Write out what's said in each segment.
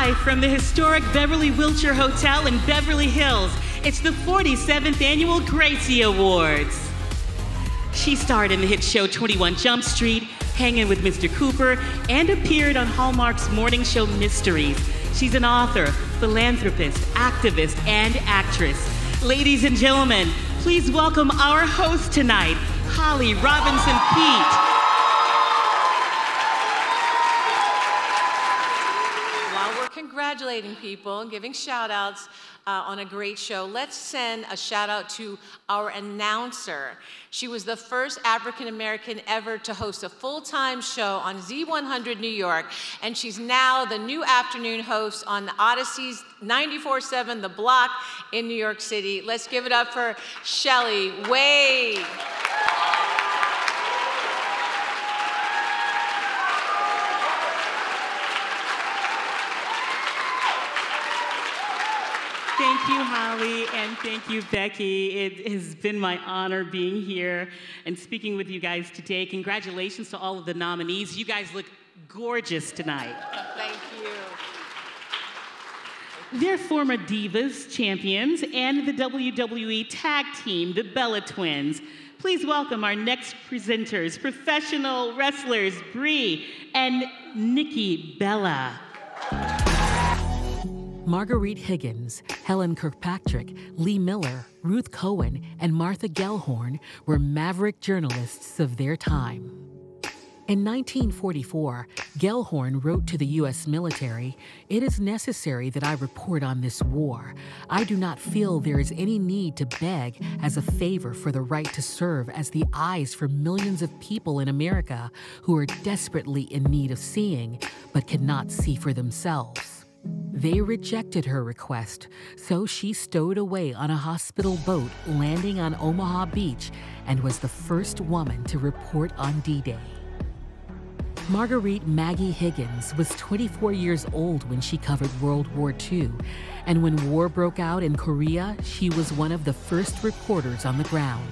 Live from the historic Beverly Wilshire Hotel in Beverly Hills, it's the 47th Annual Gracie Awards. She starred in the hit show 21 Jump Street, Hanging with Mr. Cooper, and appeared on Hallmark's morning show Mysteries. She's an author, philanthropist, activist, and actress. Ladies and gentlemen, please welcome our host tonight, Holly Robinson Peete. Congratulating people and giving shout outs on a great show. Let's send a shout out to our announcer. She was the first African American ever to host a full-time show on Z100 New York, and she's now the new afternoon host on the Odyssey's 94.7 The Block in New York City. Let's give it up for Shelley Wade. Thank you, Holly, and thank you, Becky. It has been my honor being here and speaking with you guys today. Congratulations to all of the nominees. You guys look gorgeous tonight. Thank you. They're former Divas champions and the WWE tag team, the Bella Twins. Please welcome our next presenters, professional wrestlers Brie and Nikki Bella. Marguerite Higgins, Helen Kirkpatrick, Lee Miller, Ruth Cohen, and Martha Gellhorn were maverick journalists of their time. In 1944, Gellhorn wrote to the U.S. military, "It is necessary that I report on this war. I do not feel there is any need to beg as a favor for the right to serve as the eyes for millions of people in America who are desperately in need of seeing, but cannot see for themselves." They rejected her request, so she stowed away on a hospital boat landing on Omaha Beach and was the first woman to report on D-Day. Marguerite Maggie Higgins was 24 years old when she covered World War II, and when war broke out in Korea, she was one of the first reporters on the ground.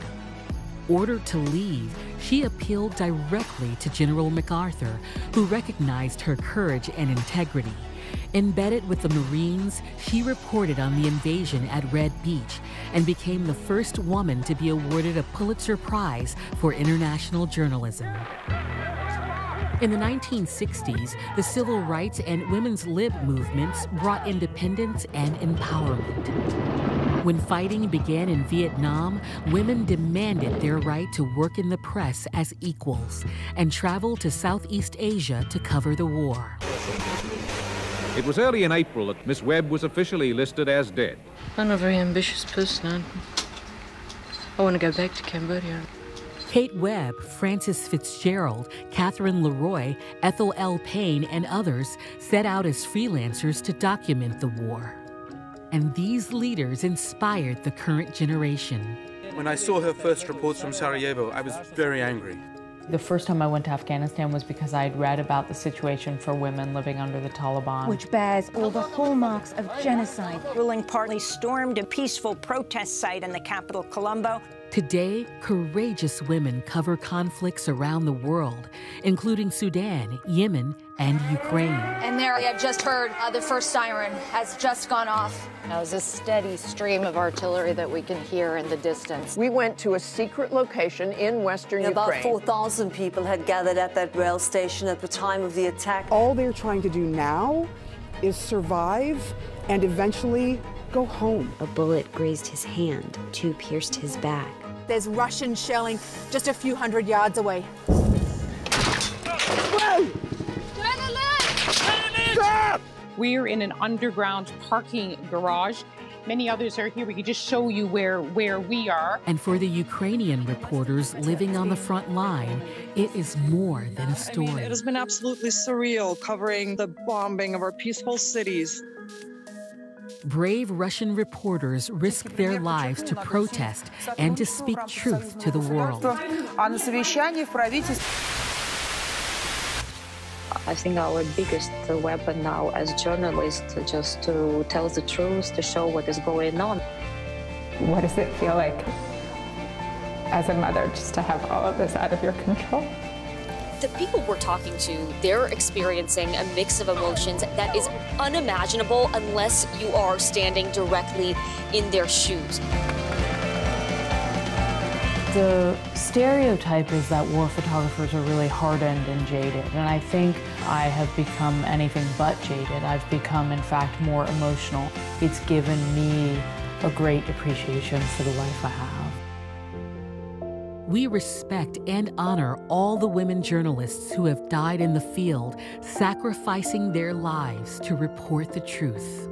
Ordered to leave, she appealed directly to General MacArthur, who recognized her courage and integrity. Embedded with the Marines, she reported on the invasion at Red Beach and became the first woman to be awarded a Pulitzer Prize for international journalism. In the 1960s, the civil rights and women's lib movements brought independence and empowerment. When fighting began in Vietnam, women demanded their right to work in the press as equals and traveled to Southeast Asia to cover the war. It was early in April that Miss Webb was officially listed as dead. I'm a very ambitious person. I want to go back to Cambodia. Kate Webb, Frances Fitzgerald, Catherine Leroy, Ethel L. Payne, and others set out as freelancers to document the war. And these leaders inspired the current generation. When I saw her first reports from Sarajevo, I was very angry. The first time I went to Afghanistan was because I had read about the situation for women living under the Taliban, which bears all the hallmarks of genocide. Ruling party stormed a peaceful protest site in the capital, Colombo. Today, courageous women cover conflicts around the world, including Sudan, Yemen, and Ukraine. And there, I had just heard the first siren has just gone off. Now, there's a steady stream of artillery that we can hear in the distance. We went to a secret location in western Ukraine. About 4,000 people had gathered at that rail station at the time of the attack. All they're trying to do now is survive and eventually go home. A bullet grazed his hand, two pierced his back. There's Russian shelling just a few hundred yards away. Whoa! Stop! We're in an underground parking garage. Many others are here. We can just show you where we are. And for the Ukrainian reporters living on the front line, it is more than a story. It has been absolutely surreal covering the bombing of our peaceful cities. Brave Russian reporters risked their lives to protest and to speak truth to the world. I think our biggest weapon now as journalists is just to tell the truth, to show what is going on. What does it feel like as a mother just to have all of this out of your control? the people we're talking to, they're experiencing a mix of emotions that is unimaginable unless you are standing directly in their shoes. The stereotype is that war photographers are really hardened and jaded, and I think I have become anything but jaded. I've become, in fact, more emotional. It's given me a great appreciation for the life I have. We respect and honor all the women journalists who have died in the field, sacrificing their lives to report the truth.